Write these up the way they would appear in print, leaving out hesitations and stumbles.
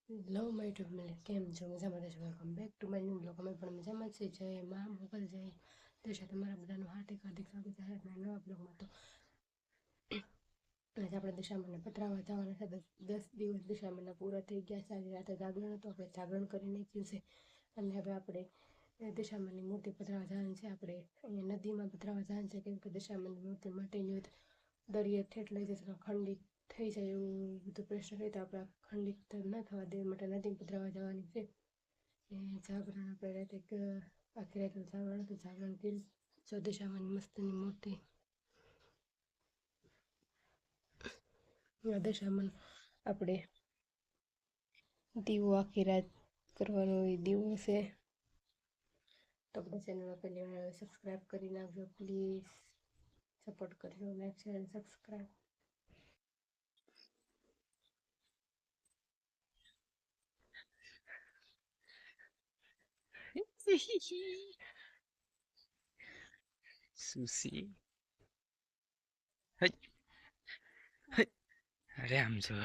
Hello my YouTube family, કેમ છો? મજામાં રહેશો? Welcome back to my new blog. અમે પણ મજામાં છીએ. જય મા મોગલ જય દેશ. તમારા બધાનું હાર્દિક સ્વાગત છે આપણા નવા બ્લોગમાં. તો આજે આપણે દિશામાને પધરાવવા જવાના છે. 10 દિવસ દિશામાના પૂરા થઈ ગયા છે. આજે રાતે જાગરણ હતું, આપણે જાગરણ કરી નાખ્યું છે. અને હવે આપણે દિશામાની મૂર્તિ પધરાવવા જવાની છે. આપણે અહીંયા નદીમાં પધરાવવા જવાનું છે, કેમ કે દિશામાની મૂર્તિ માટીની દરિયે ઠેઠ લઈ જશે ખંડિત થઈ જાય એવું બધું પ્રશ્ન હોય, તો આપણે ખંડિત ન થવા દે માટે નદી પધરાવવા જવાની છે. જાગરણ આપણે રાતે આખી રાત જાગરણ હતું, જાગરણ કરી દિશામાની મસ્તની મૂર્તિ દિશામાન આપણે દીવો આખી રાત કરવાનો એ દીવો છે. તો આપણે ચેનલમાં પહેલી વાર સબસ્ક્રાઈબ કરી નાખજો પ્લીઝ, સપોર્ટ કરજો. લાઈક શેર અને સબસ્ક્રાઈબ. Susi. Hey, hey. અરે આમ જો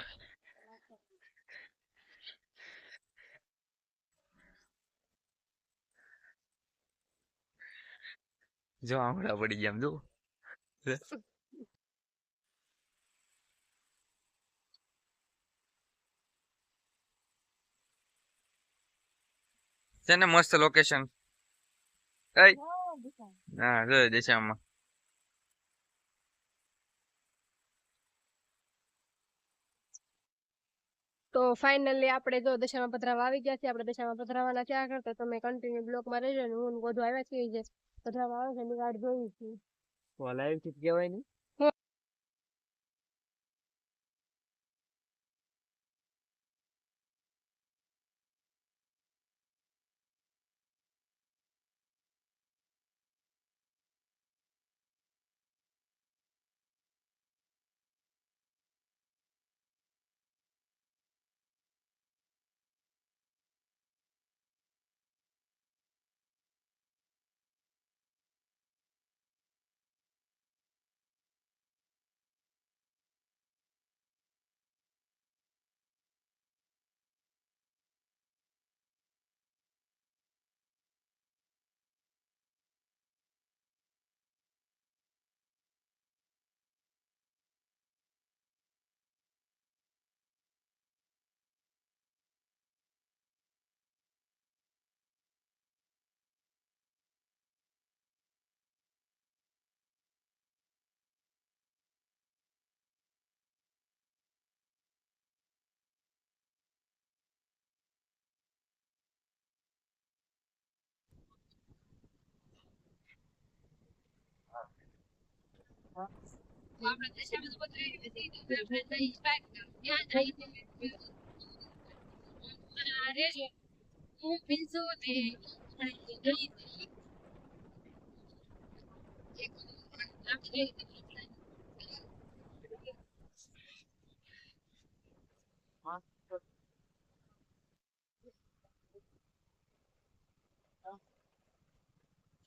જો આંગળા પડી ગયા આમ જો છે ને મસ્ત લોકેશન. હા જો દિશામાં તો ફાઇનલી આપણે જો દશામાં પધરાવા આવી ગયા છીએ. આપણે દશામાં પધરાવાના ત્યાં આગળ, તો તમે કન્ટિન્યુ બ્લોકમાં રહેજો. ને હું બધું આવ્યા છીએ જે પધરાવા આવે છે એની વાટ જોઈ છીએ. લાઈવ થી કહેવાય ને.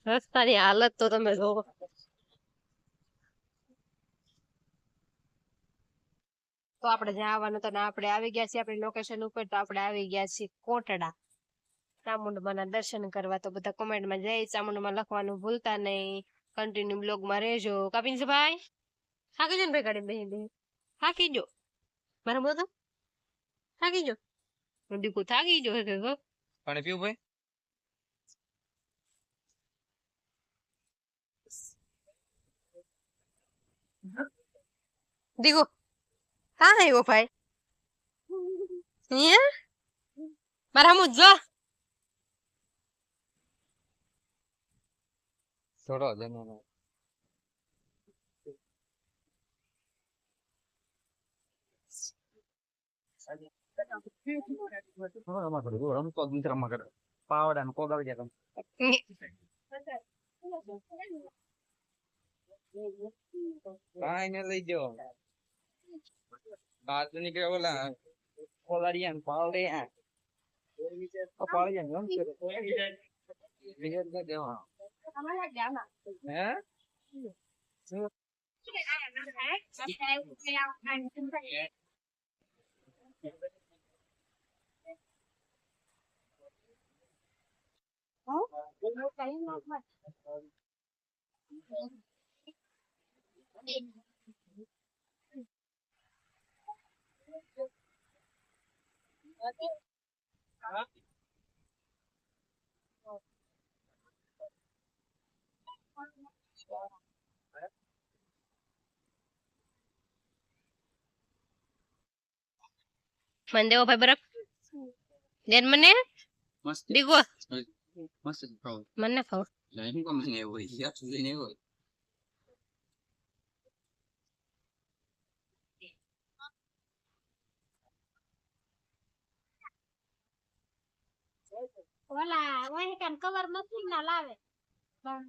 રસ્તાની હાલત તો તમે જોવો. તો આપણે જ્યાં આવવાનું તો આપણે આવી ગયા છીએ આપણી લોકેશન ઉપર. તો આપણે આવી ગયા છીએ કોટડા ચામુંડમાના દર્શન કરવા. તો બધા કોમેન્ટમાં જય ચામુંડમાં લખવાનું ભૂલતા નહીં. કન્ટિન્યુ બ્લોગમાં રહેજો. કપિલભાઈ થાકી જો ને ભાઈ, ગાડી બેહી બેહી થાકી જો. મારા બોલો થાકી જો. દીકુ થાકી જો હે ગો. પાણી પીવું ભાઈ? દીકુ હા આવ્યો ભાઈ. અહીંયા મારા મું જો. થોડો જનો રમતો રમવા કરે પાવડા ને કોગ આવી જાય. કાંઈ ને લઈ જાઓ બાદ નીકળે ઓલા કોલાડિયા ને પાવડે પાડી જાય મને દેવો ભાઈ બરફ દેન મને મસ્ત દીગો મસ્ત ખાવ મને ખાવ લાઈન કોમ ને હોય યાર સુધી ને હોય ઓલા ઓય કાન કવર મશીન ના લાવે પણ